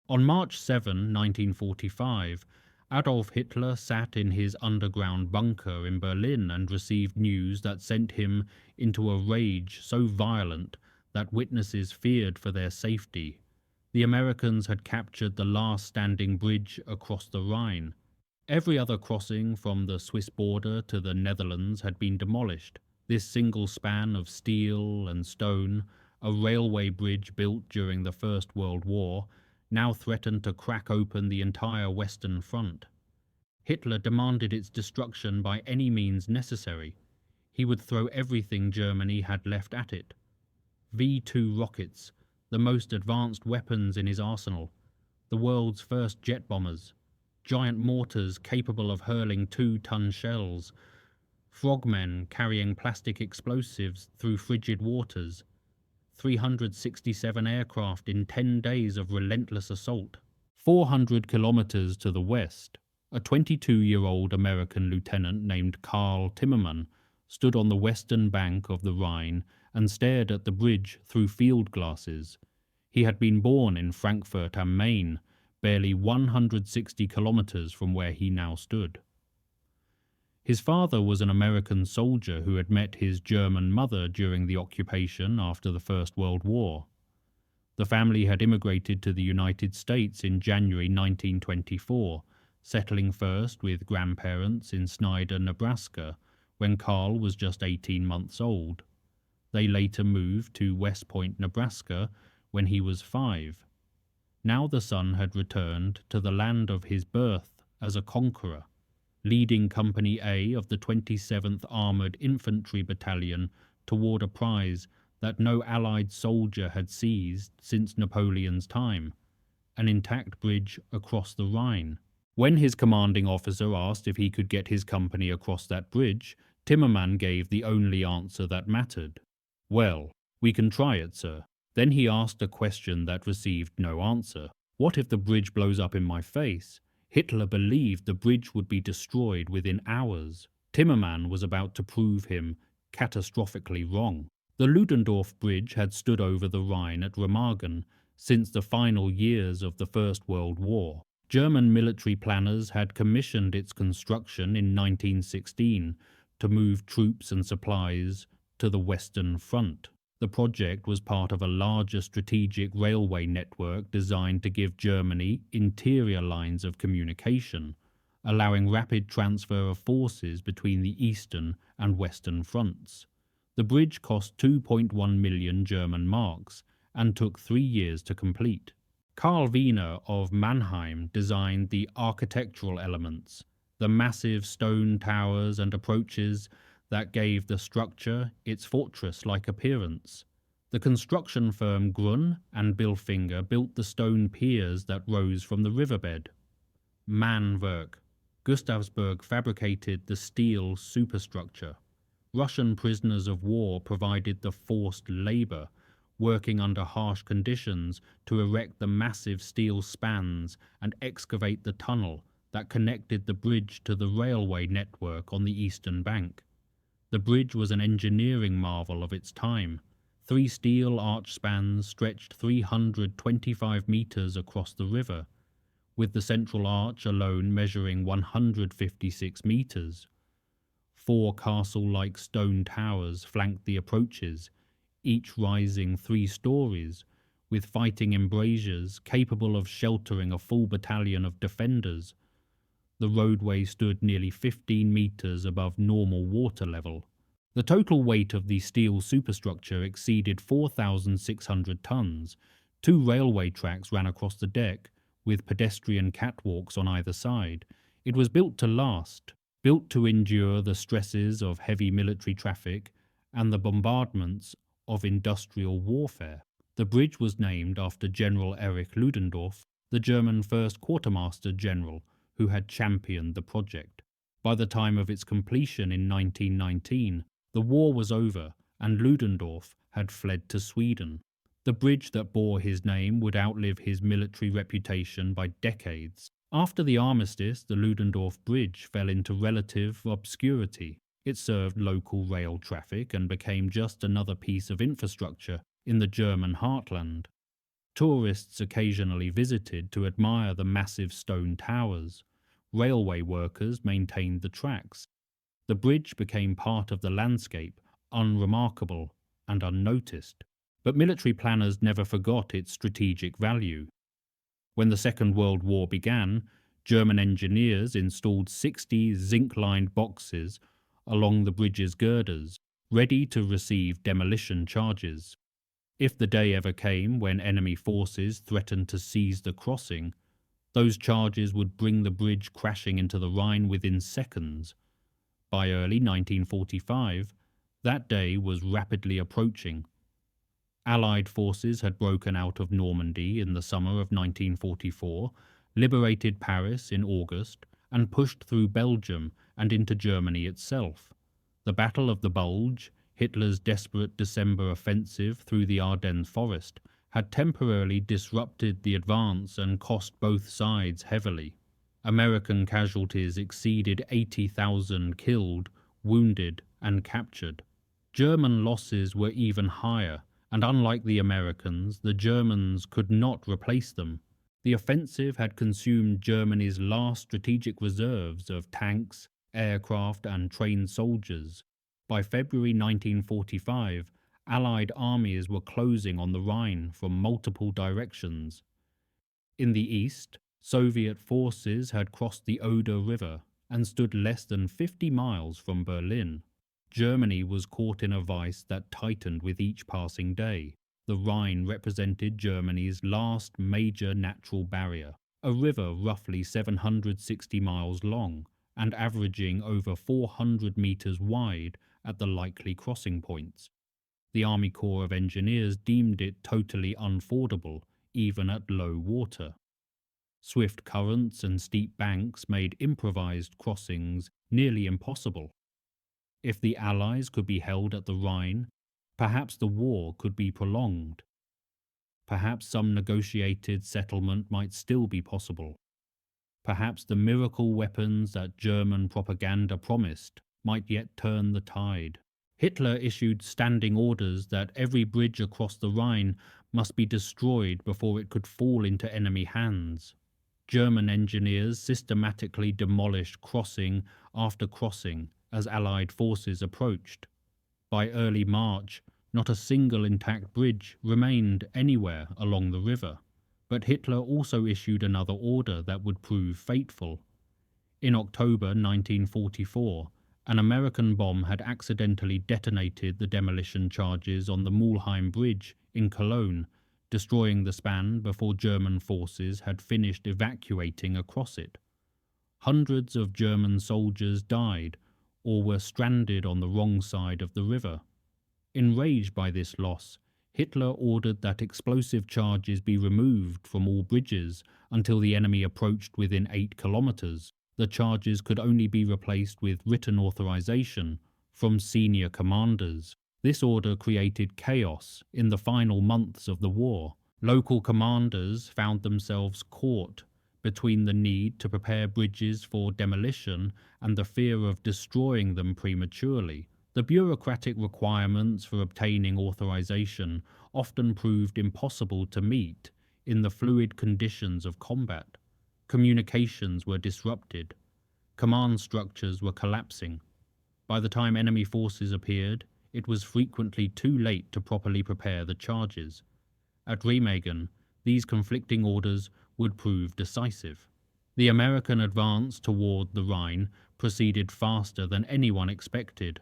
On March 7, 1945, Adolf Hitler sat in his underground bunker in Berlin and received news that sent him into a rage so violent that witnesses feared for their safety. The Americans had captured the last standing bridge across the Rhine. Every other crossing from the Swiss border to the Netherlands had been demolished. This single span of steel and stone, a railway bridge built during the First World War, now threatened to crack open the entire Western Front. Hitler demanded its destruction by any means necessary. He would throw everything Germany had left at it. V-2 rockets, the most advanced weapons in his arsenal, the world's first jet bombers, giant mortars capable of hurling 2-ton shells, frogmen carrying plastic explosives through frigid waters, 367 aircraft in 10 days of relentless assault. 400 kilometers to the west, a 22-year-old American lieutenant named Karl Timmermann stood on the western bank of the Rhine and stared at the bridge through field glasses. He had been born in Frankfurt am Main, barely 160 kilometers from where he now stood. His father was an American soldier who had met his German mother during the occupation after the First World War. The family had immigrated to the United States in January 1924, settling first with grandparents in Snyder, Nebraska, when Karl was just 18 months old. They later moved to West Point, Nebraska, when he was 5. Now the son had returned to the land of his birth as a conqueror, leading Company A of the 27th Armored Infantry Battalion toward a prize that no Allied soldier had seized since Napoleon's time, an intact bridge across the Rhine. When his commanding officer asked if he could get his company across that bridge, Timmermann gave the only answer that mattered. "Well, we can try it, sir." Then he asked a question that received no answer. What if the bridge blows up in my face? Hitler believed the bridge would be destroyed within hours. Timmermann was about to prove him catastrophically wrong. The Ludendorff Bridge had stood over the Rhine at Remagen since the final years of the First World War. German military planners had commissioned its construction in 1916 to move troops and supplies to the Western Front. The project was part of a larger strategic railway network designed to give Germany interior lines of communication, allowing rapid transfer of forces between the eastern and western fronts. The bridge cost 2.1 million German marks and took 3 years to complete. Karl Wiener of Mannheim designed the architectural elements, the massive stone towers and approaches that gave the structure its fortress-like appearance. The construction firm Grun and Bilfinger built the stone piers that rose from the riverbed. Mannwerk. Gustavsberg fabricated the steel superstructure. Russian prisoners of war provided the forced labor, working under harsh conditions to erect the massive steel spans and excavate the tunnel that connected the bridge to the railway network on the eastern bank. The bridge was an engineering marvel of its time. 3 steel arch spans stretched 325 meters across the river, with the central arch alone measuring 156 meters. 4 castle-like stone towers flanked the approaches, each rising 3 stories, with fighting embrasures capable of sheltering a full battalion of defenders. The roadway stood nearly 15 meters above normal water level. The total weight of the steel superstructure exceeded 4,600 tons. 2 railway tracks ran across the deck, with pedestrian catwalks on either side. It was built to last, built to endure the stresses of heavy military traffic and the bombardments of industrial warfare. The bridge was named after General Erich Ludendorff, the German first quartermaster general who had championed the project. By the time of its completion in 1919, the war was over and Ludendorff had fled to Sweden. The bridge that bore his name would outlive his military reputation by decades. After the armistice, the Ludendorff Bridge fell into relative obscurity. It served local rail traffic and became just another piece of infrastructure in the German heartland. Tourists occasionally visited to admire the massive stone towers. Railway workers maintained the tracks. The bridge became part of the landscape, unremarkable and unnoticed. But military planners never forgot its strategic value. When the Second World War began, German engineers installed 60 zinc-lined boxes along the bridge's girders, ready to receive demolition charges. If the day ever came when enemy forces threatened to seize the crossing, those charges would bring the bridge crashing into the Rhine within seconds. By early 1945, that day was rapidly approaching. Allied forces had broken out of Normandy in the summer of 1944, liberated Paris in August, and pushed through Belgium and into Germany itself. The Battle of the Bulge, Hitler's desperate December offensive through the Ardennes forest, had temporarily disrupted the advance and cost both sides heavily. American casualties exceeded 80,000 killed, wounded, and captured. German losses were even higher, and unlike the Americans, the Germans could not replace them. The offensive had consumed Germany's last strategic reserves of tanks, aircraft, and trained soldiers. By February 1945, Allied armies were closing on the Rhine from multiple directions. In the east, Soviet forces had crossed the Oder River and stood less than 50 miles from Berlin. Germany was caught in a vice that tightened with each passing day. The Rhine represented Germany's last major natural barrier, a river roughly 760 miles long and averaging over 400 meters wide at the likely crossing points. The Army Corps of Engineers deemed it totally unfordable, even at low water. Swift currents and steep banks made improvised crossings nearly impossible. If the Allies could be held at the Rhine, perhaps the war could be prolonged. Perhaps some negotiated settlement might still be possible. Perhaps the miracle weapons that German propaganda promised might yet turn the tide. Hitler issued standing orders that every bridge across the Rhine must be destroyed before it could fall into enemy hands. German engineers systematically demolished crossing after crossing as Allied forces approached. By early March, not a single intact bridge remained anywhere along the river. But Hitler also issued another order that would prove fateful. In October 1944, an American bomb had accidentally detonated the demolition charges on the Mulheim Bridge in Cologne, destroying the span before German forces had finished evacuating across it. Hundreds of German soldiers died or were stranded on the wrong side of the river. Enraged by this loss, Hitler ordered that explosive charges be removed from all bridges until the enemy approached within 8 kilometers. The charges could only be replaced with written authorization from senior commanders. This order created chaos in the final months of the war. Local commanders found themselves caught between the need to prepare bridges for demolition and the fear of destroying them prematurely. The bureaucratic requirements for obtaining authorization often proved impossible to meet in the fluid conditions of combat. Communications were disrupted. Command structures were collapsing. By the time enemy forces appeared, it was frequently too late to properly prepare the charges. At Remagen, these conflicting orders would prove decisive. The American advance toward the Rhine proceeded faster than anyone expected.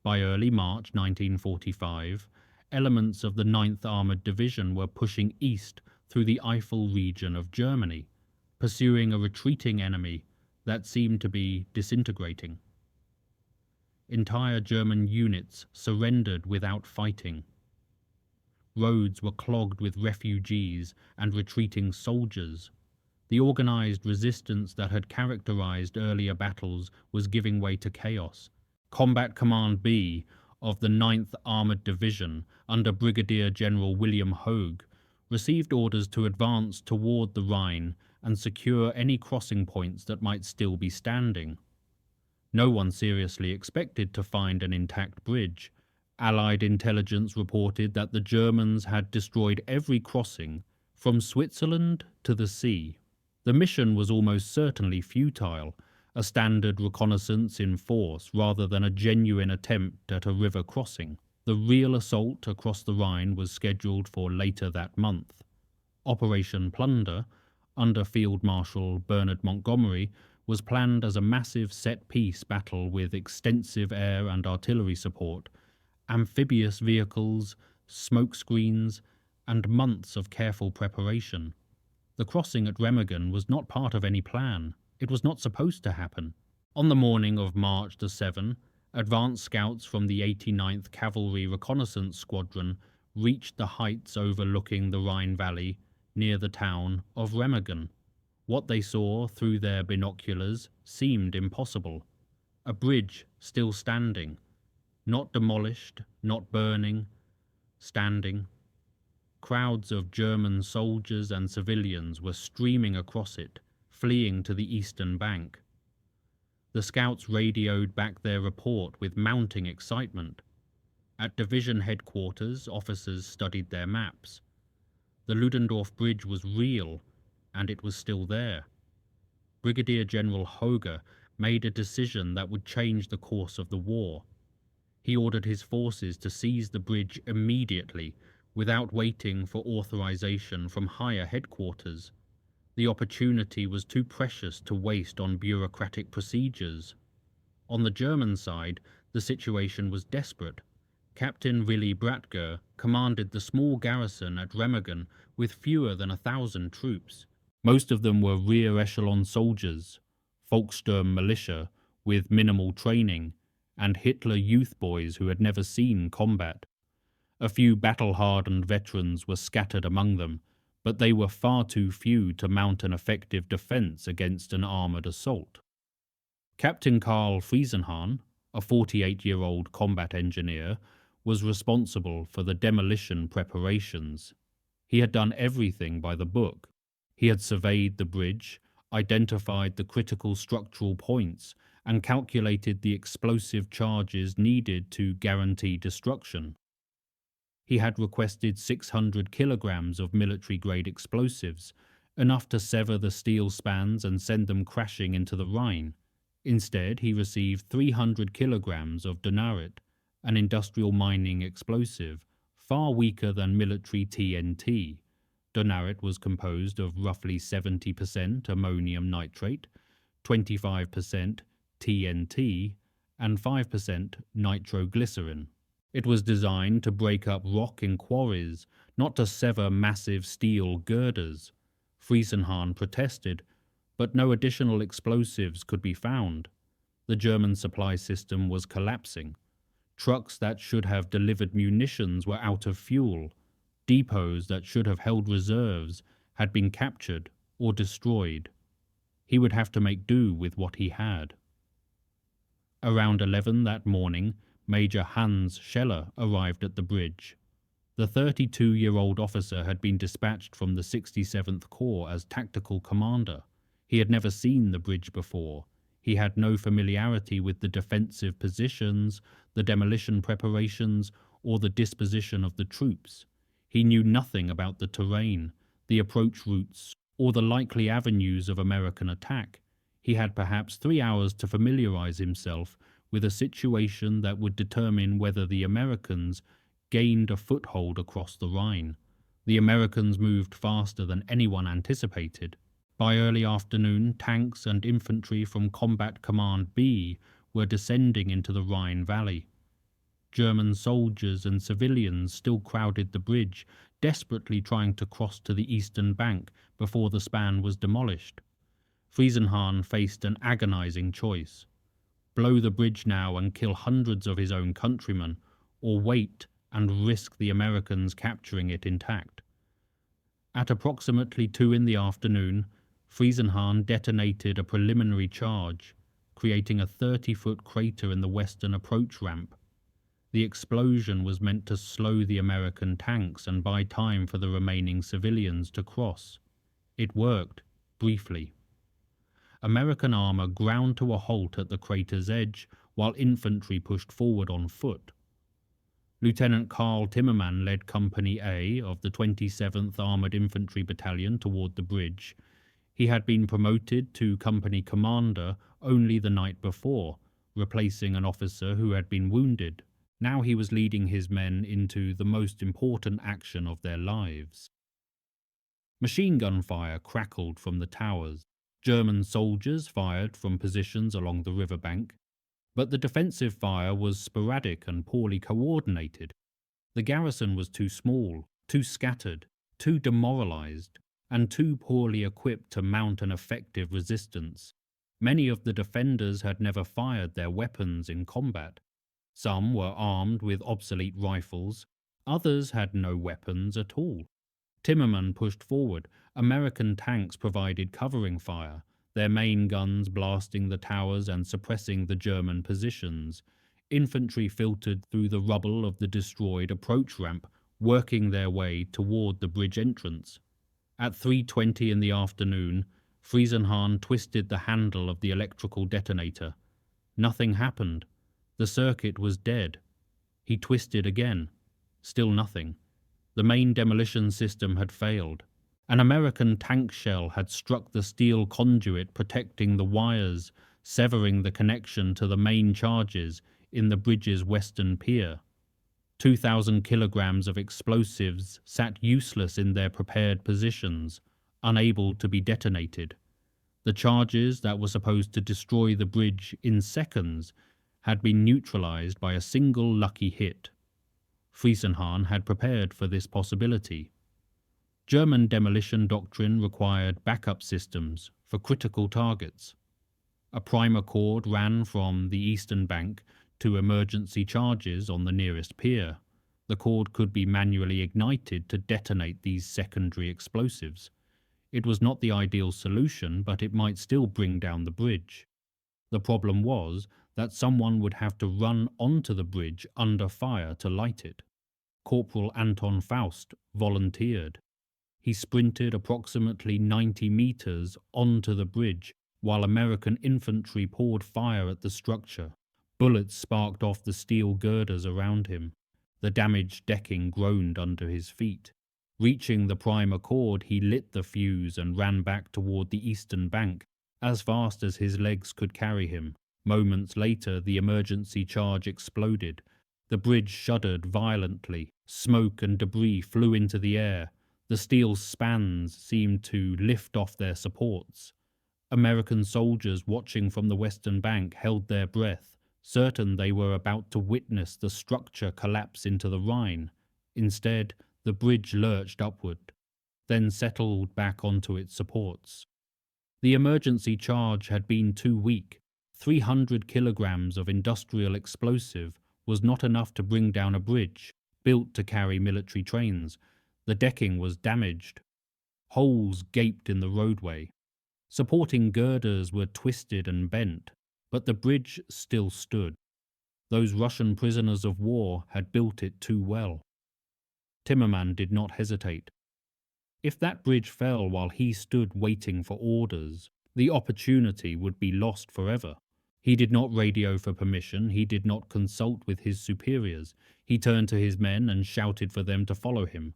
By early March 1945, elements of the 9th Armored Division were pushing east through the Eifel region of Germany, pursuing a retreating enemy that seemed to be disintegrating. Entire German units surrendered without fighting. Roads were clogged with refugees and retreating soldiers. The organized resistance that had characterized earlier battles was giving way to chaos. Combat Command B of the 9th Armored Division under Brigadier General William Hogue received orders to advance toward the Rhine and secure any crossing points that might still be standing. No one seriously expected to find an intact bridge. Allied intelligence reported that the Germans had destroyed every crossing From Switzerland to the sea. The mission was almost certainly futile, a standard reconnaissance in force rather than a genuine attempt at a river crossing. The real assault across the Rhine was scheduled for later that month. Operation Plunder, under Field Marshal Bernard Montgomery, was planned as a massive set-piece battle with extensive air and artillery support, amphibious vehicles, smoke screens, and months of careful preparation. The crossing at Remagen was not part of any plan. It was not supposed to happen. On the morning of March the 7th, advance scouts from the 89th Cavalry Reconnaissance Squadron reached the heights overlooking the Rhine Valley near the town of Remagen. What they saw through their binoculars seemed impossible. A bridge still standing, not demolished, not burning, standing. Crowds of German soldiers and civilians were streaming across it, fleeing to the eastern bank. The scouts radioed back their report with mounting excitement. At division headquarters, officers studied their maps. The Ludendorff Bridge was real, and it was still there. Brigadier General Hoger made a decision that would change the course of the war. He ordered his forces to seize the bridge immediately, without waiting for authorization from higher headquarters. The opportunity was too precious to waste on bureaucratic procedures. On the German side, the situation was desperate. Captain Willy Bratger commanded the small garrison at Remagen with fewer than 1,000 troops. Most of them were rear echelon soldiers, Volkssturm militia with minimal training, and Hitler youth boys who had never seen combat. A few battle-hardened veterans were scattered among them, but they were far too few to mount an effective defense against an armored assault. Captain Karl Friesenhahn, a 48-year-old combat engineer, was responsible for the demolition preparations. He had done everything by the book. He had surveyed the bridge, identified the critical structural points, and calculated the explosive charges needed to guarantee destruction. He had requested 600 kilograms of military-grade explosives, enough to sever the steel spans and send them crashing into the Rhine. Instead, he received 300 kilograms of Donarit, an industrial mining explosive, far weaker than military TNT. Donarit was composed of roughly 70% ammonium nitrate, 25% TNT, and 5% nitroglycerin. It was designed to break up rock in quarries, not to sever massive steel girders. Friesenhahn protested, but no additional explosives could be found. The German supply system was collapsing. Trucks that should have delivered munitions were out of fuel. Depots that should have held reserves had been captured or destroyed. He would have to make do with what he had. Around 11 that morning, Major Hans Scheller arrived at the bridge. The 32-year-old officer had been dispatched from the 67th Corps as tactical commander. He had never seen the bridge before. He had no familiarity with the defensive positions, the demolition preparations, or the disposition of the troops. He knew nothing about the terrain, the approach routes, or the likely avenues of American attack. He had perhaps 3 hours to familiarize himself with a situation that would determine whether the Americans gained a foothold across the Rhine. The Americans moved faster than anyone anticipated. By early afternoon, tanks and infantry from Combat Command B were descending into the Rhine Valley. German soldiers and civilians still crowded the bridge, desperately trying to cross to the eastern bank before the span was demolished. Friesenhahn faced an agonizing choice: blow the bridge now and kill hundreds of his own countrymen, or wait and risk the Americans capturing it intact. At approximately 2 in the afternoon, Friesenhahn detonated a preliminary charge, creating a 30-foot crater in the western approach ramp. The explosion was meant to slow the American tanks and buy time for the remaining civilians to cross. It worked, briefly. American armor ground to a halt at the crater's edge, while infantry pushed forward on foot. Lieutenant Karl Timmermann led Company A of the 27th Armoured Infantry Battalion toward the bridge. He had been promoted to company commander only the night before, replacing an officer who had been wounded. Now he was leading his men into the most important action of their lives. Machine gun fire crackled from the towers. German soldiers fired from positions along the riverbank, but the defensive fire was sporadic and poorly coordinated. The garrison was too small, too scattered, too demoralized, and too poorly equipped to mount an effective resistance. Many of the defenders had never fired their weapons in combat. Some were armed with obsolete rifles, others had no weapons at all. Timmermann pushed forward. American tanks provided covering fire, their main guns blasting the towers and suppressing the German positions. Infantry filtered through the rubble of the destroyed approach ramp, working their way toward the bridge entrance. At 3:20 in the afternoon, Friesenhahn twisted the handle of the electrical detonator. Nothing happened. The circuit was dead. He twisted again. Still nothing. The main demolition system had failed. An American tank shell had struck the steel conduit protecting the wires, severing the connection to the main charges in the bridge's western pier. 2,000 kilograms of explosives sat useless in their prepared positions, unable to be detonated. The charges that were supposed to destroy the bridge in seconds had been neutralized by a single lucky hit. Friesenhahn had prepared for this possibility. German demolition doctrine required backup systems for critical targets. A primer cord ran from the eastern bank to emergency charges on the nearest pier. The cord could be manually ignited to detonate these secondary explosives. It was not the ideal solution, but it might still bring down the bridge. The problem was that someone would have to run onto the bridge under fire to light it. Corporal Anton Faust volunteered. He sprinted approximately 90 meters onto the bridge while American infantry poured fire at the structure. Bullets sparked off the steel girders around him. The damaged decking groaned under his feet. Reaching the primer cord, he lit the fuse and ran back toward the eastern bank, as fast as his legs could carry him. Moments later, the emergency charge exploded. The bridge shuddered violently. Smoke and debris flew into the air. The steel spans seemed to lift off their supports. American soldiers watching from the western bank held their breath, certain they were about to witness the structure collapse into the Rhine. Instead, the bridge lurched upward, then settled back onto its supports. The emergency charge had been too weak. 300 kilograms of industrial explosive was not enough to bring down a bridge, built to carry military trains. The decking was damaged. Holes gaped in the roadway. Supporting girders were twisted and bent, but the bridge still stood. Those Russian prisoners of war had built it too well. Timmermann did not hesitate. If that bridge fell while he stood waiting for orders, the opportunity would be lost forever. He did not radio for permission. He did not consult with his superiors. He turned to his men and shouted for them to follow him.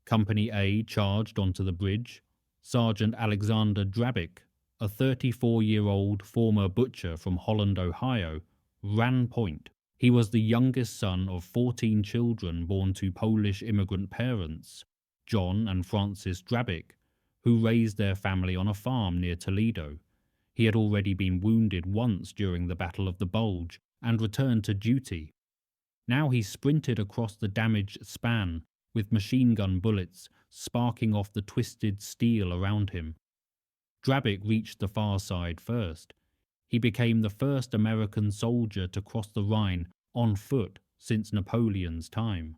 Company A charged onto the bridge. Sergeant Alexander Drabik, a 34-year-old former butcher from Holland, Ohio, ran point. He was the youngest son of 14 children born to Polish immigrant parents, John and Francis Drabik, who raised their family on a farm near Toledo. He had already been wounded once during the Battle of the Bulge and returned to duty. Now he sprinted across the damaged span, with machine gun bullets sparking off the twisted steel around him. Drabik reached the far side first. He became the first American soldier to cross the Rhine on foot since Napoleon's time.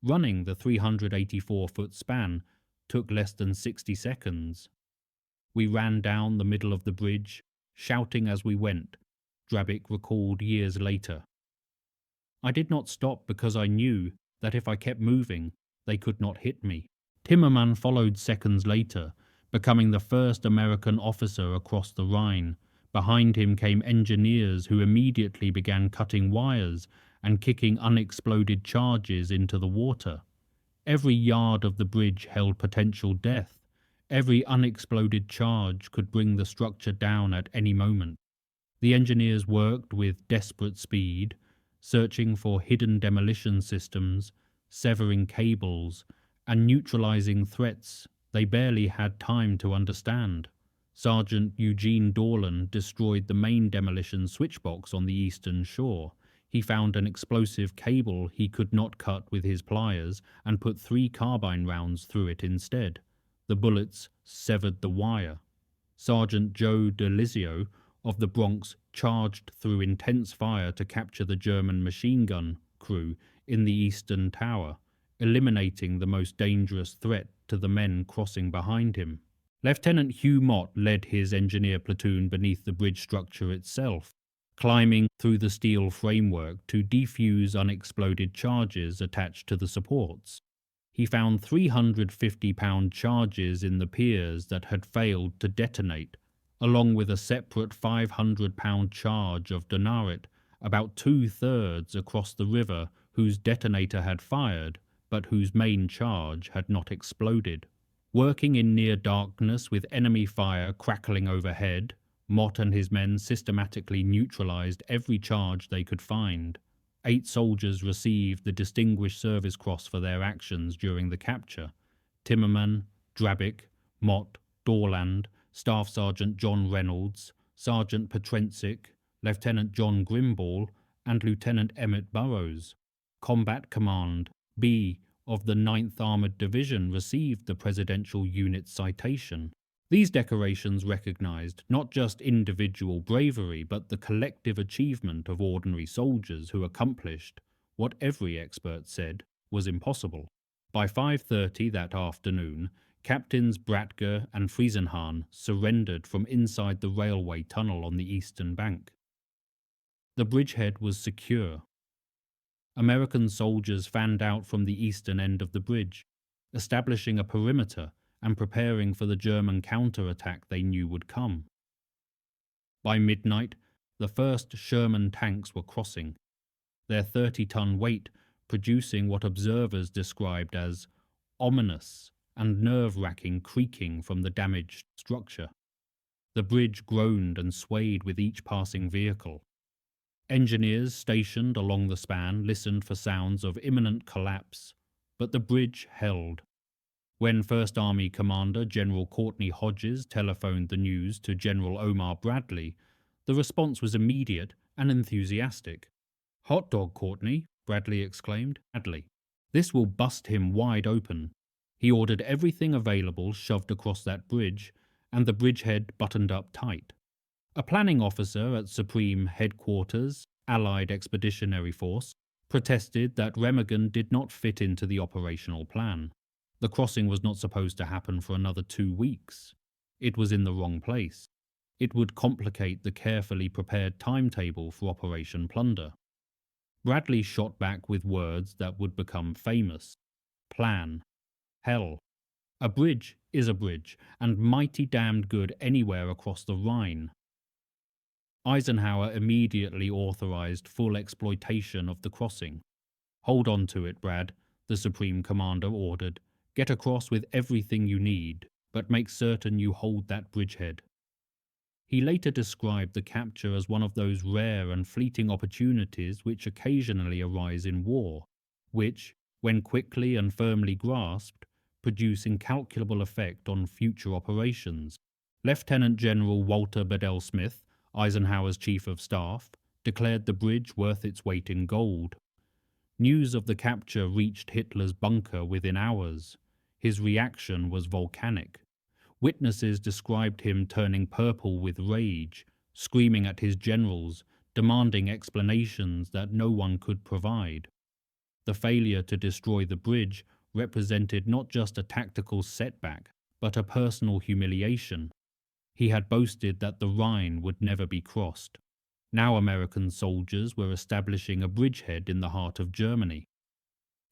Running the 384-foot span took less than 60 seconds. We ran down the middle of the bridge, shouting as we went, Drabik recalled years later. I did not stop because I knew that if I kept moving, they could not hit me. Timmermann followed seconds later, becoming the first American officer across the Rhine. Behind him came engineers who immediately began cutting wires and kicking unexploded charges into the water. Every yard of the bridge held potential death. Every unexploded charge could bring the structure down at any moment. The engineers worked with desperate speed, searching for hidden demolition systems, severing cables, and neutralizing threats they barely had time to understand. Sergeant Eugene Dorland destroyed the main demolition switchbox on the eastern shore. He found an explosive cable he could not cut with his pliers and put 3 carbine rounds through it instead. The bullets severed the wire. Sergeant Joe DeLizio of the Bronx charged through intense fire to capture the German machine gun crew in the eastern tower, eliminating the most dangerous threat to the men crossing behind him. Lieutenant Hugh Mott led his engineer platoon beneath the bridge structure itself, climbing through the steel framework to defuse unexploded charges attached to the supports. He found 350-pound charges in the piers that had failed to detonate, along with a separate 500-pound charge of dynamite about 2/3 across the river whose detonator had fired, but whose main charge had not exploded. Working in near darkness with enemy fire crackling overhead, Mott and his men systematically neutralized every charge they could find. 8 soldiers received the Distinguished Service Cross for their actions during the capture. Timmermann, Drabik, Mott, Dorland, Staff Sergeant John Reynolds, Sergeant Petrensic, Lieutenant John Grimball, and Lieutenant Emmett Burrows. Combat Command B of the 9th Armored Division received the Presidential Unit Citation. These decorations recognized not just individual bravery, but the collective achievement of ordinary soldiers who accomplished what every expert said was impossible. By 5:30 that afternoon, Captains Bratger and Friesenhahn surrendered from inside the railway tunnel on the eastern bank. The bridgehead was secure. American soldiers fanned out from the eastern end of the bridge, establishing a perimeter and preparing for the German counterattack they knew would come. By midnight, the first Sherman tanks were crossing, their 30-ton weight producing what observers described as ominous and nerve-wracking creaking from the damaged structure. The bridge groaned and swayed with each passing vehicle. Engineers stationed along the span listened for sounds of imminent collapse, but the bridge held. When First Army Commander General Courtney Hodges telephoned the news to General Omar Bradley, the response was immediate and enthusiastic. "Hot dog, Courtney," Bradley exclaimed. "Bradley, this will bust him wide open." He ordered everything available shoved across that bridge, and the bridgehead buttoned up tight. A planning officer at Supreme Headquarters, Allied Expeditionary Force, protested that Remagen did not fit into the operational plan. The crossing was not supposed to happen for another 2 weeks. It was in the wrong place. It would complicate the carefully prepared timetable for Operation Plunder. Bradley shot back with words that would become famous. Plan. Hell. A bridge is a bridge, and mighty damned good anywhere across the Rhine. Eisenhower immediately authorized full exploitation of the crossing. "Hold on to it, Brad," the Supreme Commander ordered. "Get across with everything you need, but make certain you hold that bridgehead." He later described the capture as one of those rare and fleeting opportunities which occasionally arise in war, which, when quickly and firmly grasped, produce incalculable effect on future operations. Lieutenant General Walter Bedell Smith, Eisenhower's Chief of Staff, declared the bridge worth its weight in gold. News of the capture reached Hitler's bunker within hours. His reaction was volcanic. Witnesses described him turning purple with rage, screaming at his generals, demanding explanations that no one could provide. The failure to destroy the bridge represented not just a tactical setback, but a personal humiliation. He had boasted that the Rhine would never be crossed. Now American soldiers were establishing a bridgehead in the heart of Germany.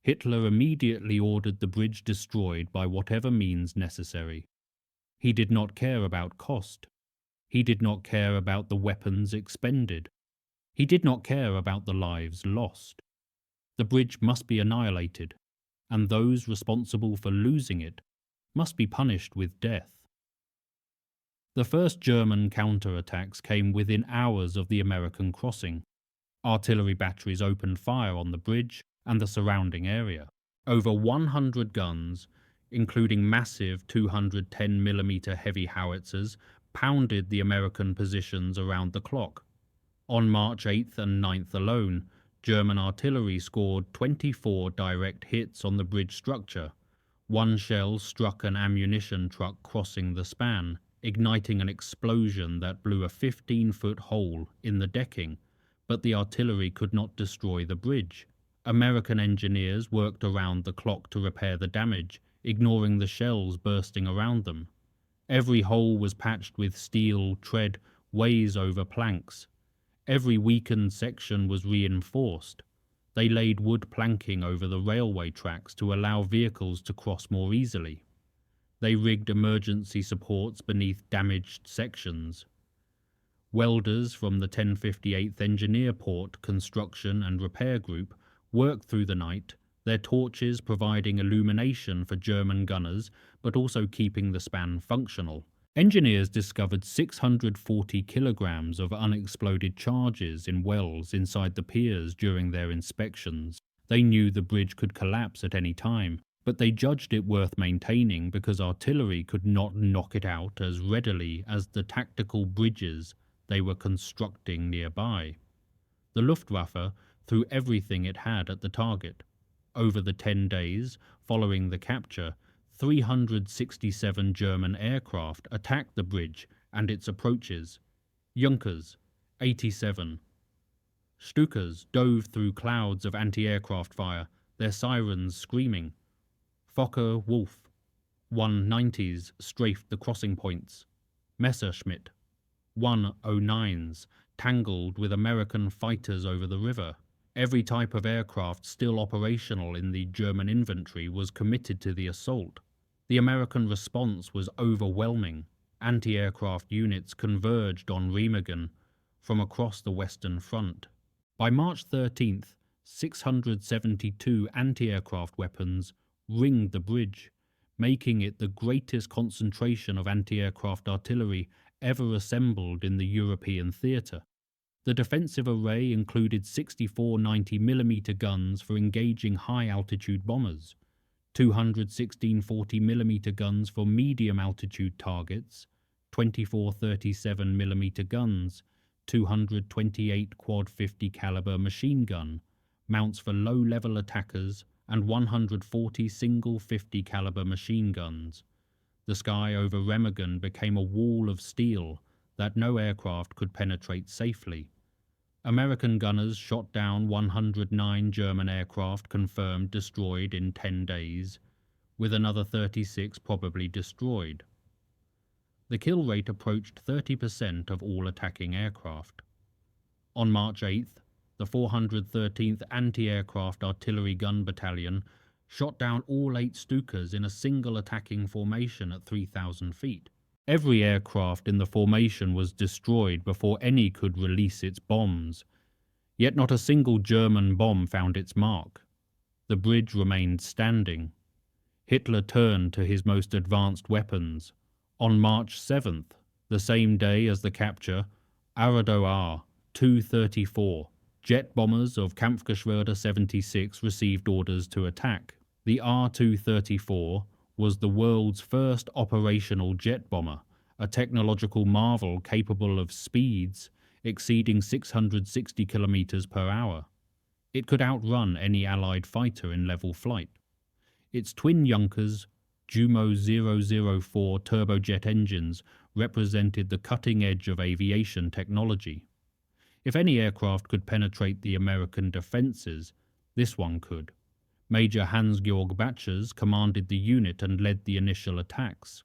Hitler immediately ordered the bridge destroyed by whatever means necessary. He did not care about cost. He did not care about the weapons expended. He did not care about the lives lost. The bridge must be annihilated, and those responsible for losing it must be punished with death. The first German counterattacks came within hours of the American crossing. Artillery batteries opened fire on the bridge and the surrounding area. Over 100 guns, including massive 210mm heavy howitzers, pounded the American positions around the clock. On March 8th and 9th alone, German artillery scored 24 direct hits on the bridge structure. One shell struck an ammunition truck crossing the span, igniting an explosion that blew a 15-foot hole in the decking, but the artillery could not destroy the bridge. American engineers worked around the clock to repair the damage, ignoring the shells bursting around them. Every hole was patched with steel tread ways over planks. Every weakened section was reinforced. They laid wood planking over the railway tracks to allow vehicles to cross more easily. They rigged emergency supports beneath damaged sections. Welders from the 1058th Engineer Port Construction and Repair Group worked through the night, their torches providing illumination for German gunners but also keeping the span functional. Engineers discovered 640 kilograms of unexploded charges in wells inside the piers during their inspections. They knew the bridge could collapse at any time, but they judged it worth maintaining because artillery could not knock it out as readily as the tactical bridges they were constructing nearby. The Luftwaffe threw everything it had at the target. Over the 10 days following the capture, 367 German aircraft attacked the bridge and its approaches. Junkers, 87. Stukas dove through clouds of anti-aircraft fire, their sirens screaming. Fokker-Wulf 190s strafed the crossing points. Messerschmitt 109s tangled with American fighters over the river. Every type of aircraft still operational in the German infantry was committed to the assault. The American response was overwhelming. Anti-aircraft units converged on Remagen from across the Western Front. By March 13th, 672 anti-aircraft weapons ringed the bridge, making it the greatest concentration of anti-aircraft artillery ever assembled in the European theatre. The defensive array included 64 90mm guns for engaging high-altitude bombers, 216 40mm guns for medium-altitude targets, 24 37mm guns, 228 quad 50 caliber machine gun, mounts for low-level attackers, and 140 single 50 caliber machine guns. The sky over Remagen became a wall of steel that no aircraft could penetrate safely. American gunners shot down 109 German aircraft confirmed destroyed in 10 days, with another 36 probably destroyed. The kill rate approached 30% of all attacking aircraft. On March 8th, the 413th Anti-Aircraft Artillery Gun Battalion shot down all 8 Stukas in a single attacking formation at 3,000 feet. Every aircraft in the formation was destroyed before any could release its bombs, yet not a single German bomb found its mark. The bridge remained standing. Hitler turned to his most advanced weapons. On March 7th, the same day as the capture, Arado Ar 234 jet bombers of Kampfgeschwader 76 received orders to attack. The R-234 was the world's first operational jet bomber, a technological marvel capable of speeds exceeding 660 kilometers per hour. It could outrun any Allied fighter in level flight. Its twin Junkers, Jumo 004 turbojet engines represented the cutting edge of aviation technology. If any aircraft could penetrate the American defenses, this one could. Major Hans-Georg Batchers commanded the unit and led the initial attacks.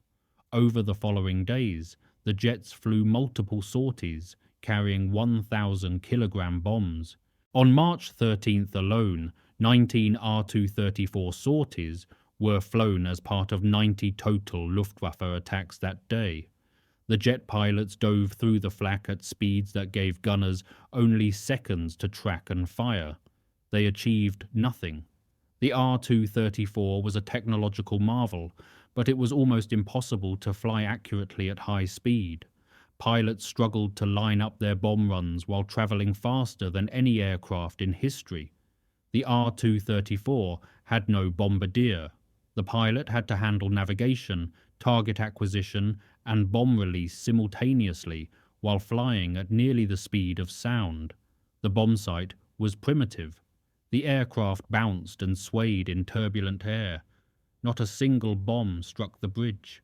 Over the following days, the jets flew multiple sorties, carrying 1,000-kilogram bombs. On March 13th alone, 19 R-234 sorties were flown as part of 90 total Luftwaffe attacks that day. The jet pilots dove through the flak at speeds that gave gunners only seconds to track and fire. They achieved nothing. The R-234 was a technological marvel, but it was almost impossible to fly accurately at high speed. Pilots struggled to line up their bomb runs while traveling faster than any aircraft in history. The R-234 had no bombardier. The pilot had to handle navigation, target acquisition, and bomb release simultaneously while flying at nearly the speed of sound. The bomb sight was primitive. The aircraft bounced and swayed in turbulent air. Not a single bomb struck the bridge.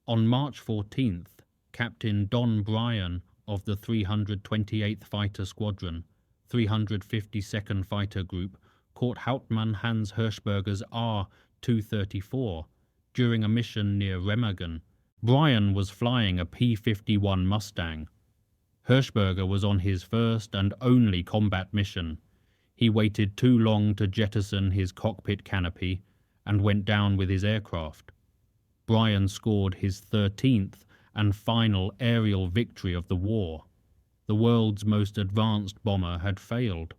On March 14th, Captain Don Bryan of the 328th Fighter Squadron, 352nd Fighter Group, caught Hauptmann Hans Hirschberger's R-234 during a mission near Remagen. Bryan was flying a P-51 Mustang. Hirschberger was on his first and only combat mission. He waited too long to jettison his cockpit canopy and went down with his aircraft. Bryan scored his 13th and final aerial victory of the war. The world's most advanced bomber had failed.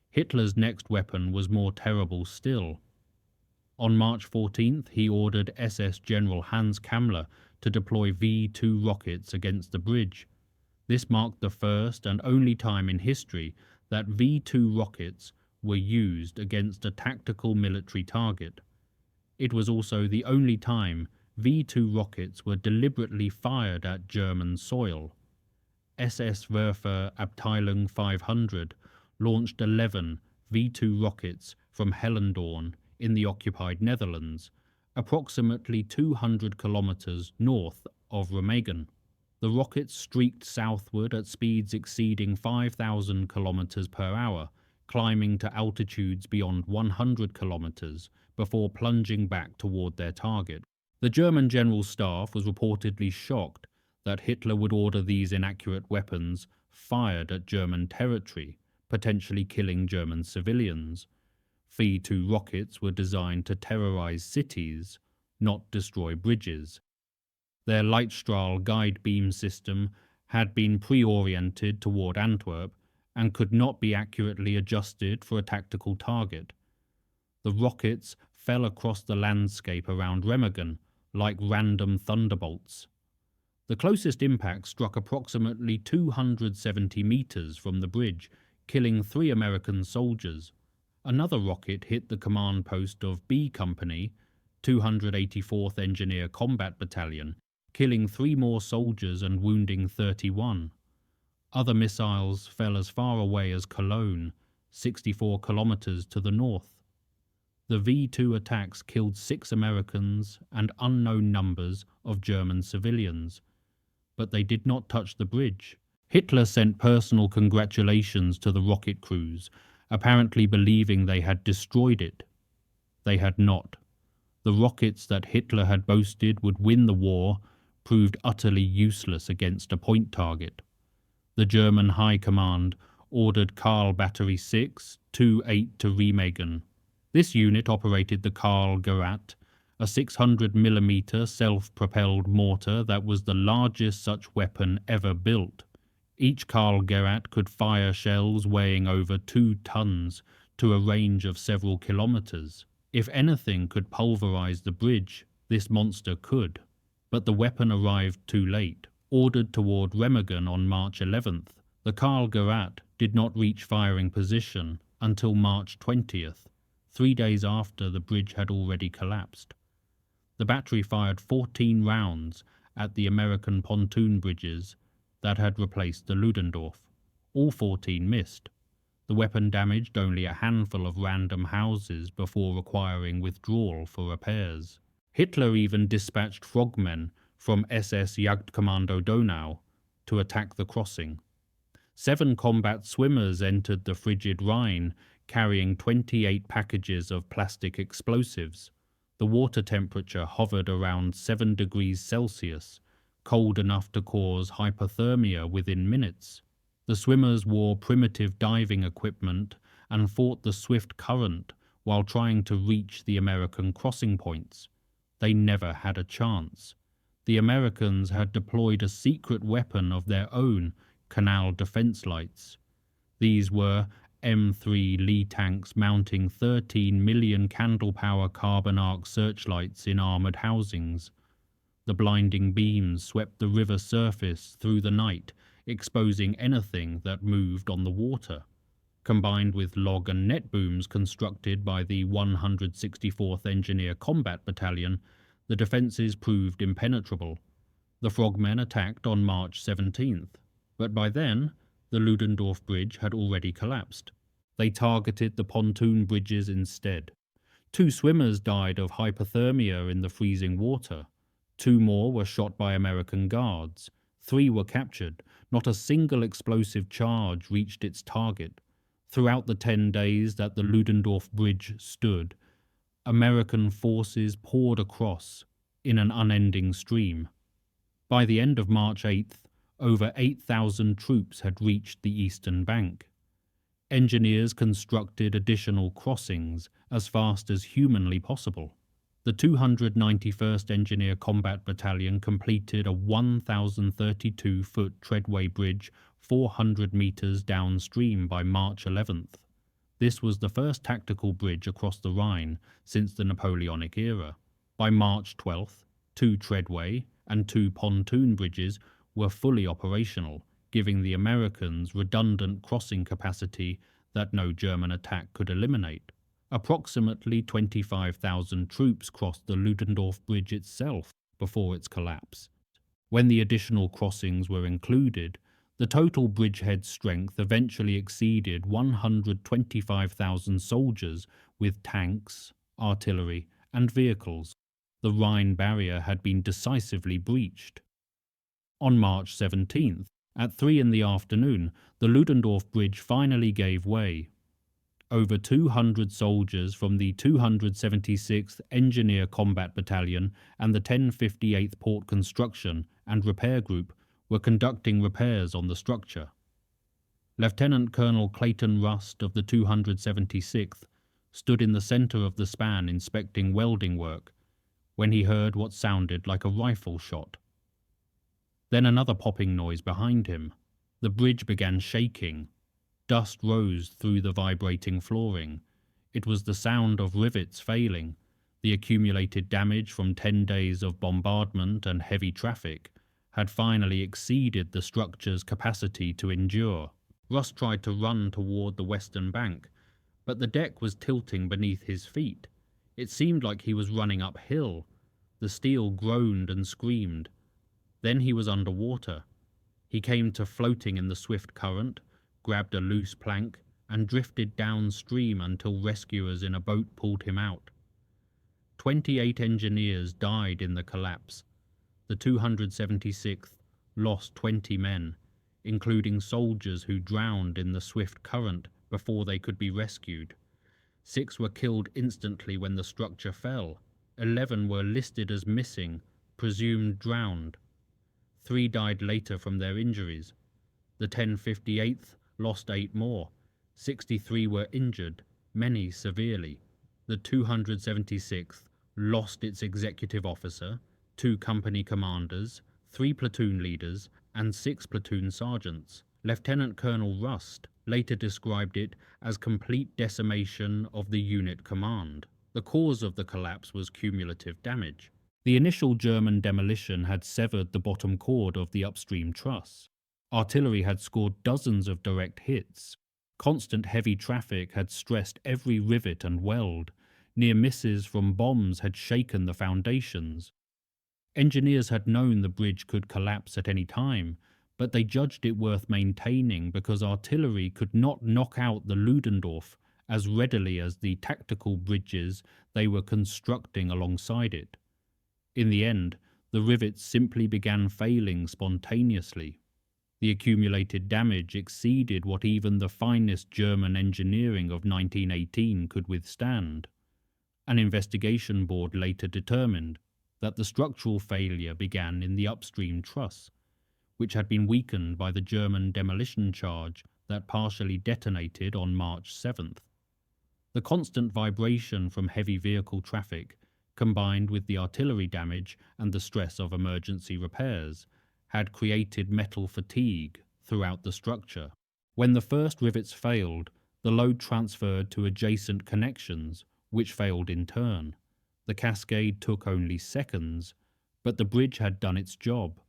Hitler's next weapon was more terrible still. On March 14th, he ordered SS General Hans Kammler to deploy V-2 rockets against the bridge. This marked the first and only time in history that V-2 rockets were used against a tactical military target. It was also the only time V-2 rockets were deliberately fired at German soil. SS Werfer Abteilung 500 launched 11 V-2 rockets from Hellendoorn in the occupied Netherlands, approximately 200 kilometers north of Remagen. The rockets streaked southward at speeds exceeding 5,000 kilometers per hour, climbing to altitudes beyond 100 kilometers before plunging back toward their target. The German General Staff was reportedly shocked that Hitler would order these inaccurate weapons fired at German territory, potentially killing German civilians. V-2 rockets were designed to terrorize cities, not destroy bridges. Their Leitstrahl guide beam system had been pre-oriented toward Antwerp and could not be accurately adjusted for a tactical target. The rockets fell across the landscape around Remagen like random thunderbolts. The closest impact struck approximately 270 meters from the bridge, killing 3 American soldiers. Another rocket hit the command post of B Company, 284th Engineer Combat Battalion, killing 3 more soldiers and wounding 31. Other missiles fell as far away as Cologne, 64 kilometers to the north. The V-2 attacks killed 6 Americans and unknown numbers of German civilians, but they did not touch the bridge. Hitler sent personal congratulations to the rocket crews, apparently believing they had destroyed it. They had not. The rockets that Hitler had boasted would win the war proved utterly useless against a point target. The German High Command ordered Karl Battery 6, 2-8 to Remagen. This unit operated the Karl-Gerät, a 600mm self-propelled mortar that was the largest such weapon ever built. Each Karl-Gerät could fire shells weighing over 2 tons to a range of several kilometers. If anything could pulverize the bridge, this monster could. But the weapon arrived too late. Ordered toward Remagen on March 11th, the Karl-Gerät did not reach firing position until March 20th, 3 days after the bridge had already collapsed. The battery fired 14 rounds at the American pontoon bridges that had replaced the Ludendorff. All 14 missed. The weapon damaged only a handful of random houses before requiring withdrawal for repairs. Hitler even dispatched frogmen from SS Jagdkommando Donau to attack the crossing. 7 combat swimmers entered the frigid Rhine carrying 28 packages of plastic explosives. The water temperature hovered around 7 degrees Celsius, cold enough to cause hypothermia within minutes. The swimmers wore primitive diving equipment and fought the swift current while trying to reach the American crossing points. They never had a chance. the Americans had deployed a secret weapon of their own, canal defense lights. These were M3 Lee tanks mounting 13 million candle-power carbon arc searchlights in armoured housings. The blinding beams swept the river surface through the night, exposing anything that moved on the water. Combined with log and net booms constructed by the 164th Engineer Combat Battalion, the defences proved impenetrable. The frogmen attacked on March 17th, but by then the Ludendorff Bridge had already collapsed. They targeted the pontoon bridges instead. 2 swimmers died of hypothermia in the freezing water. 2 more were shot by American guards. 3 were captured. Not a single explosive charge reached its target. Throughout the 10 days that the Ludendorff Bridge stood, American forces poured across in an unending stream. By the end of March 8th, over 8,000 troops had reached the eastern bank. Engineers constructed additional crossings as fast as humanly possible. The 291st Engineer Combat Battalion completed a 1,032-foot treadway bridge 400 metres downstream by March 11th. This was the first tactical bridge across the Rhine since the Napoleonic era. By March 12th, 2 treadway and 2 pontoon bridges were fully operational, giving the Americans redundant crossing capacity that no German attack could eliminate. Approximately 25,000 troops crossed the Ludendorff Bridge itself before its collapse. When the additional crossings were included, the total bridgehead strength eventually exceeded 125,000 soldiers with tanks, artillery, and vehicles. The Rhine barrier had been decisively breached. On March 17th, at 3 in the afternoon, the Ludendorff Bridge finally gave way. Over 200 soldiers from the 276th Engineer Combat Battalion and the 1058th Port Construction and Repair Group were conducting repairs on the structure. Lieutenant Colonel Clayton Rust of the 276th stood in the centre of the span inspecting welding work when he heard what sounded like a rifle shot. Then another popping noise behind him. The bridge began shaking. Dust rose through the vibrating flooring. It was the sound of rivets failing, the accumulated damage from 10 days of bombardment and heavy traffic had finally exceeded the structure's capacity to endure. Rust tried to run toward the western bank, but the deck was tilting beneath his feet. It seemed like he was running uphill. The steel groaned and screamed. Then he was underwater. He came to floating in the swift current, grabbed a loose plank, and drifted downstream until rescuers in a boat pulled him out. 28 engineers died in the collapse. The 276th lost 20 men, including soldiers who drowned in the swift current before they could be rescued. 6 were killed instantly when the structure fell. 11 were listed as missing, presumed drowned. 3 died later from their injuries. The 1058th lost 8 more. 63 were injured, many severely. The 276th lost its executive officer, 2 company commanders, 3 platoon leaders, and 6 platoon sergeants. Lieutenant Colonel Rust later described it as complete decimation of the unit command. The cause of the collapse was cumulative damage. The initial German demolition had severed the bottom cord of the upstream truss. Artillery had scored dozens of direct hits. Constant heavy traffic had stressed every rivet and weld. Near misses from bombs had shaken the foundations. Engineers had known the bridge could collapse at any time, but they judged it worth maintaining because artillery could not knock out the Ludendorff as readily as the tactical bridges they were constructing alongside it. In the end, the rivets simply began failing spontaneously. The accumulated damage exceeded what even the finest German engineering of 1918 could withstand. An investigation board later determined that the structural failure began in the upstream truss, which had been weakened by the German demolition charge that partially detonated on March 7th. The constant vibration from heavy vehicle traffic, combined with the artillery damage and the stress of emergency repairs, had created metal fatigue throughout the structure. When the first rivets failed, the load transferred to adjacent connections, which failed in turn. The cascade took only seconds, but the bridge had done its job.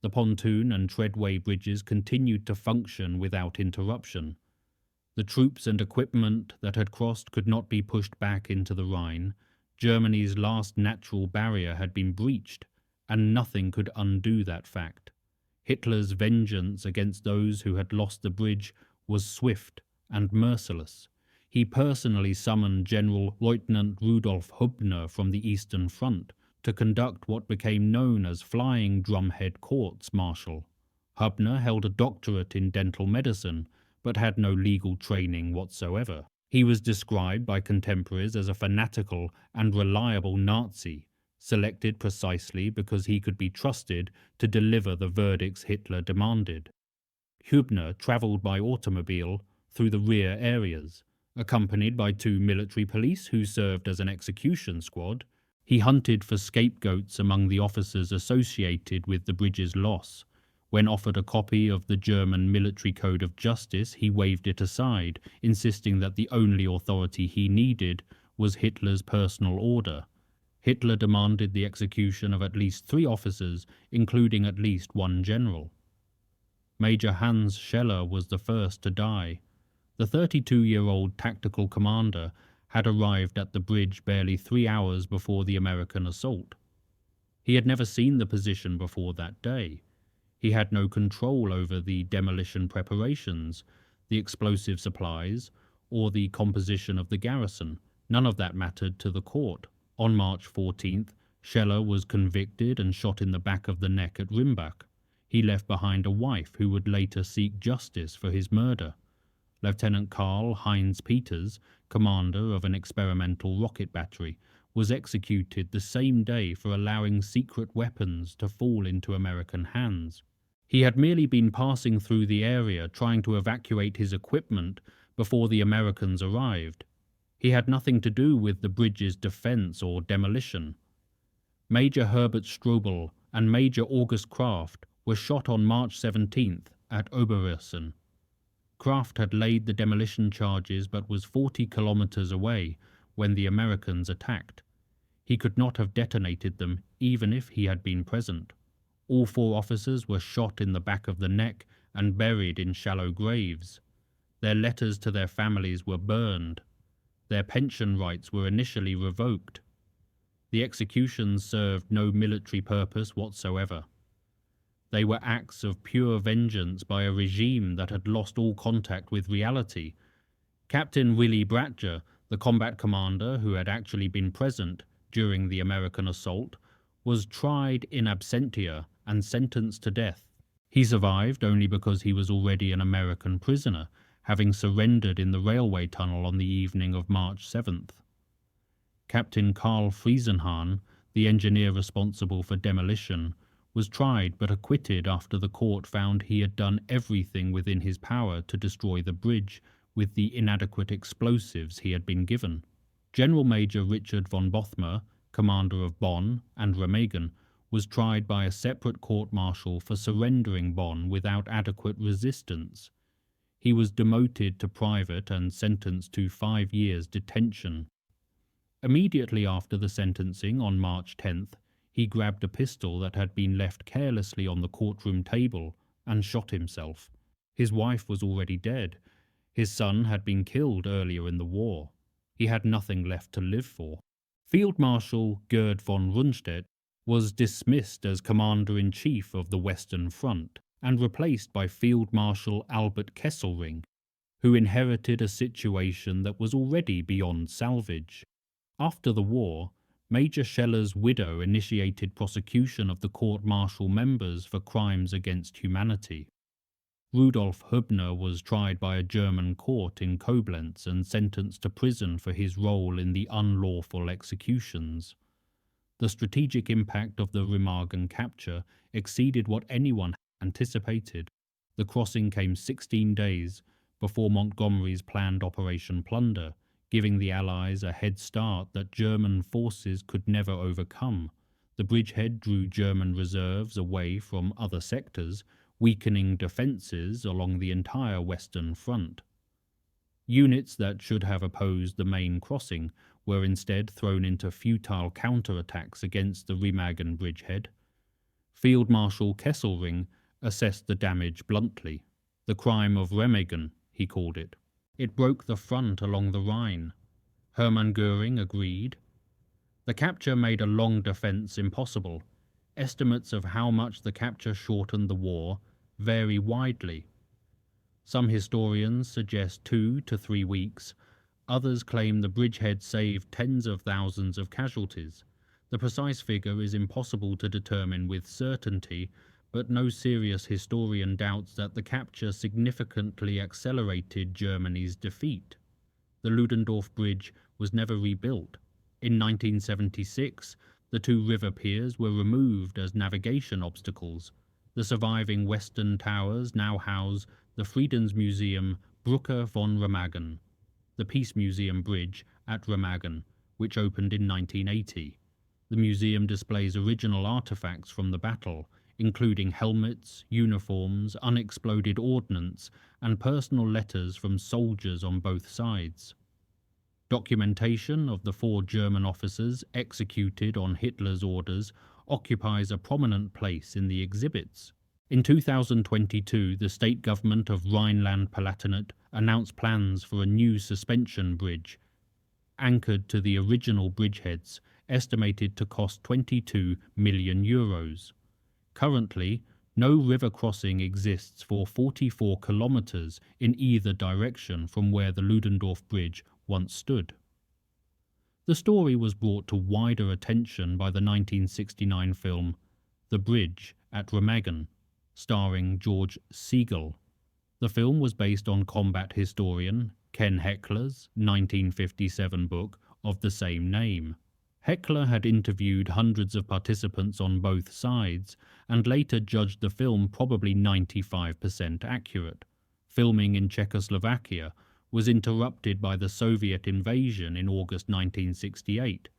The pontoon and treadway bridges continued to function without interruption. The troops and equipment that had crossed could not be pushed back into the Rhine. Germany's last natural barrier had been breached, and nothing could undo that fact. Hitler's vengeance against those who had lost the bridge was swift and merciless. He personally summoned General Lieutenant Rudolf Hübner from the Eastern Front to conduct what became known as Flying Drumhead Courts Martial. Hübner held a doctorate in dental medicine, but had no legal training whatsoever. He was described by contemporaries as a fanatical and reliable Nazi, selected precisely because he could be trusted to deliver the verdicts Hitler demanded. Hübner travelled by automobile through the rear areas, accompanied by 2 military police who served as an execution squad. He hunted for scapegoats among the officers associated with the bridge's loss. When offered a copy of the German Military Code of Justice, he waved it aside, insisting that the only authority he needed was Hitler's personal order. Hitler demanded the execution of at least 3 officers, including at least 1 general. Major Hans Scheller was the first to die. The 32-year-old tactical commander had arrived at the bridge barely 3 hours before the American assault. He had never seen the position before that day. He had no control over the demolition preparations, the explosive supplies, or the composition of the garrison. None of that mattered to the court. On March 14th, Scheller was convicted and shot in the back of the neck at Rimbach. He left behind a wife who would later seek justice for his murder. Lieutenant Karl Heinz Peters, commander of an experimental rocket battery, was executed the same day for allowing secret weapons to fall into American hands. He had merely been passing through the area trying to evacuate his equipment before the Americans arrived. He had nothing to do with the bridge's defense or demolition. Major Herbert Strobel and Major August Kraft were shot on March 17th at Oberrissen. Kraft had laid the demolition charges but was 40 kilometers away when the Americans attacked. He could not have detonated them even if he had been present. All 4 officers were shot in the back of the neck and buried in shallow graves. Their letters to their families were burned. Their pension rights were initially revoked. The executions served no military purpose whatsoever. They were acts of pure vengeance by a regime that had lost all contact with reality. Captain Willy Bratcher, the combat commander who had actually been present during the American assault, was tried in absentia and sentenced to death. He survived only because he was already an American prisoner, having surrendered in the railway tunnel on the evening of March 7th. Captain Karl Friesenhahn, the engineer responsible for demolition, was tried but acquitted after the court found he had done everything within his power to destroy the bridge with the inadequate explosives he had been given. General Major Richard von Bothmer, commander of Bonn and Remagen, was tried by a separate court-martial for surrendering Bonn without adequate resistance. He was demoted to private and sentenced to 5 years' detention. Immediately after the sentencing on March 10th, he grabbed a pistol that had been left carelessly on the courtroom table and shot himself. His wife was already dead. His son had been killed earlier in the war. He had nothing left to live for. Field Marshal Gerd von Rundstedt was dismissed as Commander-in-Chief of the Western Front and replaced by Field Marshal Albert Kesselring, who inherited a situation that was already beyond salvage. After the war, Major Scheller's widow initiated prosecution of the court-martial members for crimes against humanity. Rudolf Hübner was tried by a German court in Koblenz and sentenced to prison for his role in the unlawful executions. The strategic impact of the Remagen capture exceeded what anyone anticipated. The crossing came 16 days before Montgomery's planned Operation Plunder, giving the Allies a head start that German forces could never overcome. The bridgehead drew German reserves away from other sectors, weakening defences along the entire Western Front. Units that should have opposed the main crossing were instead thrown into futile counterattacks against the Remagen bridgehead. Field Marshal Kesselring assessed the damage bluntly. The crime of Remagen, he called it. It broke the front along the Rhine. Hermann Göring agreed. The capture made a long defence impossible. Estimates of how much the capture shortened the war vary widely. Some historians suggest 2 to 3 weeks. Others claim the bridgehead saved tens of thousands of casualties. The precise figure is impossible to determine with certainty, but no serious historian doubts that the capture significantly accelerated Germany's defeat. The Ludendorff Bridge was never rebuilt. In 1976, the 2 river piers were removed as navigation obstacles. The surviving western towers now house the Friedensmuseum Brücke von Remagen, the Peace Museum Bridge at Remagen, which opened in 1980. The museum displays original artifacts from the battle, including helmets, uniforms, unexploded ordnance, and personal letters from soldiers on both sides. Documentation of the 4 German officers executed on Hitler's orders occupies a prominent place in the exhibits. In 2022, the state government of Rhineland-Palatinate announced plans for a new suspension bridge, anchored to the original bridgeheads, estimated to cost €22 million. Currently, no river crossing exists for 44 kilometers in either direction from where the Ludendorff Bridge once stood. The story was brought to wider attention by the 1969 film The Bridge at Remagen, starring George Segal. The film was based on combat historian Ken Heckler's 1957 book of the same name. Heckler had interviewed hundreds of participants on both sides and later judged the film probably 95% accurate. Filming in Czechoslovakia was interrupted by the Soviet invasion in August 1968.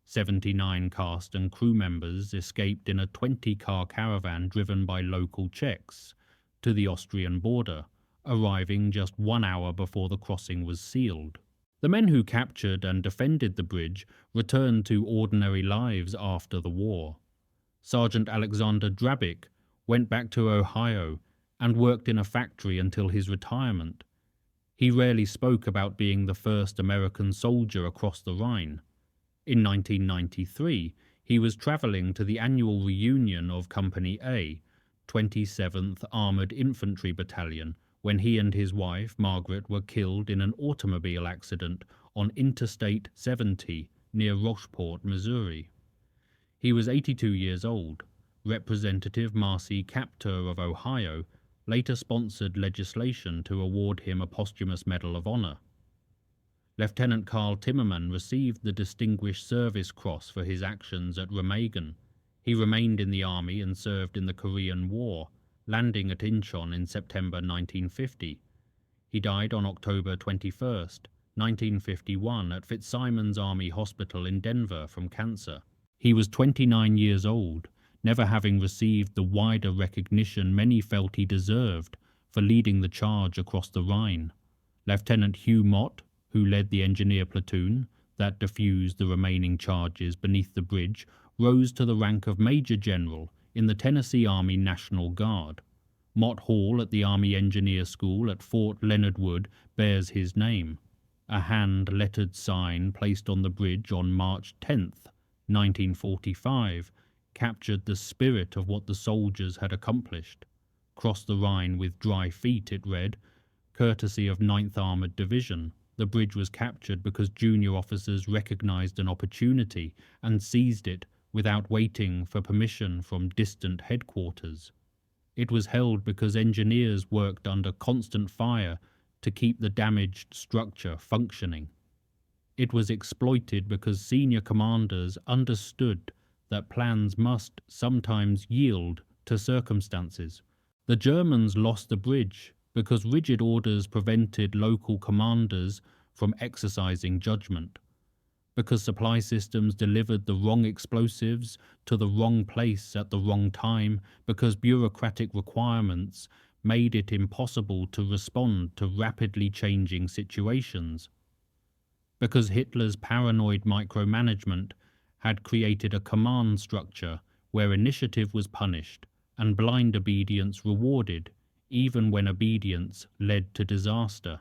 79 cast and crew members escaped in a 20-car caravan driven by local Czechs to the Austrian border, arriving just 1 hour before the crossing was sealed. The men who captured and defended the bridge returned to ordinary lives after the war. Sergeant Alexander Drabik went back to Ohio and worked in a factory until his retirement. He rarely spoke about being the first American soldier across the Rhine. In 1993, he was traveling to the annual reunion of Company A, 27th Armored Infantry Battalion, when he and his wife, Margaret, were killed in an automobile accident on Interstate 70 near Rocheport, Missouri. He was 82 years old. Representative Marcy Kaptur of Ohio later sponsored legislation to award him a posthumous Medal of Honor. Lieutenant Karl Timmermann received the Distinguished Service Cross for his actions at Remagen. He remained in the army and served in the Korean War, landing at Incheon in September 1950. He died on October 21, 1951 at Fitzsimons Army Hospital in Denver from cancer. He was 29 years old, never having received the wider recognition many felt he deserved for leading the charge across the Rhine. Lieutenant Hugh Mott, who led the engineer platoon that defused the remaining charges beneath the bridge, rose to the rank of Major General in the Tennessee Army National Guard. Mott Hall at the Army Engineer School at Fort Leonard Wood bears his name. A hand-lettered sign placed on the bridge on March 10, 1945, captured the spirit of what the soldiers had accomplished. "Cross the Rhine with dry feet," it read, courtesy of 9th Armored Division. The bridge was captured because junior officers recognized an opportunity and seized it without waiting for permission from distant headquarters. It was held because engineers worked under constant fire to keep the damaged structure functioning. It was exploited because senior commanders understood that plans must sometimes yield to circumstances. The Germans lost the bridge because rigid orders prevented local commanders from exercising judgment, because supply systems delivered the wrong explosives to the wrong place at the wrong time, because bureaucratic requirements made it impossible to respond to rapidly changing situations, because Hitler's paranoid micromanagement had created a command structure where initiative was punished and blind obedience rewarded, even when obedience led to disaster.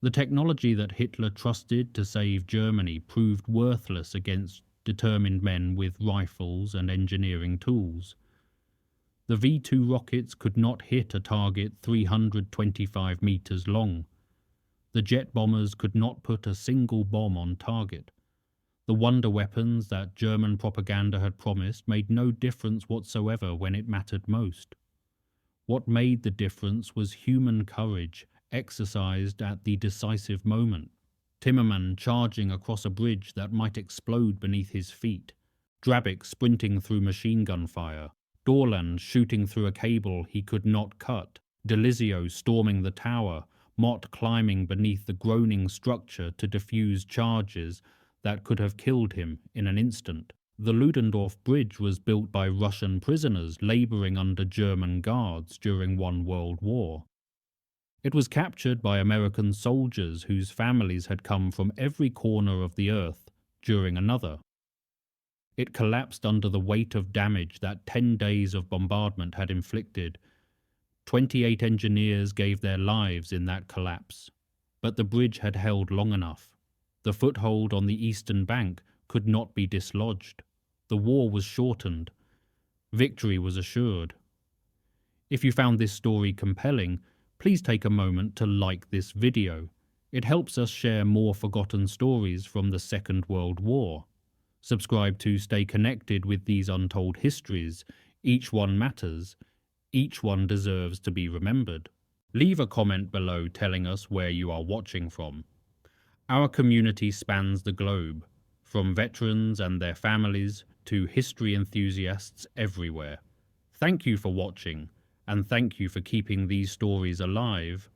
The technology that Hitler trusted to save Germany proved worthless against determined men with rifles and engineering tools. The V-2 rockets could not hit a target 325 meters long. The jet bombers could not put a single bomb on target. The wonder weapons that German propaganda had promised made no difference whatsoever when it mattered most. What made the difference was human courage exercised at the decisive moment. Timmermann charging across a bridge that might explode beneath his feet, Drabik sprinting through machine gun fire, Dorland shooting through a cable he could not cut, Delizio storming the tower, Mott climbing beneath the groaning structure to defuse charges that could have killed him in an instant. The Ludendorff Bridge was built by Russian prisoners labouring under German guards during One World War. It was captured by American soldiers whose families had come from every corner of the earth during another. It collapsed under the weight of damage that 10 days of bombardment had inflicted. 28 engineers gave their lives in that collapse, but the bridge had held long enough. The foothold on the eastern bank could not be dislodged. The war was shortened. Victory was assured. If you found this story compelling, please take a moment to like this video. It helps us share more forgotten stories from the Second World War. Subscribe to stay connected with these untold histories. Each one matters. Each one deserves to be remembered. Leave a comment below telling us where you are watching from. Our community spans the globe, from veterans and their families to history enthusiasts everywhere. Thank you for watching, and thank you for keeping these stories alive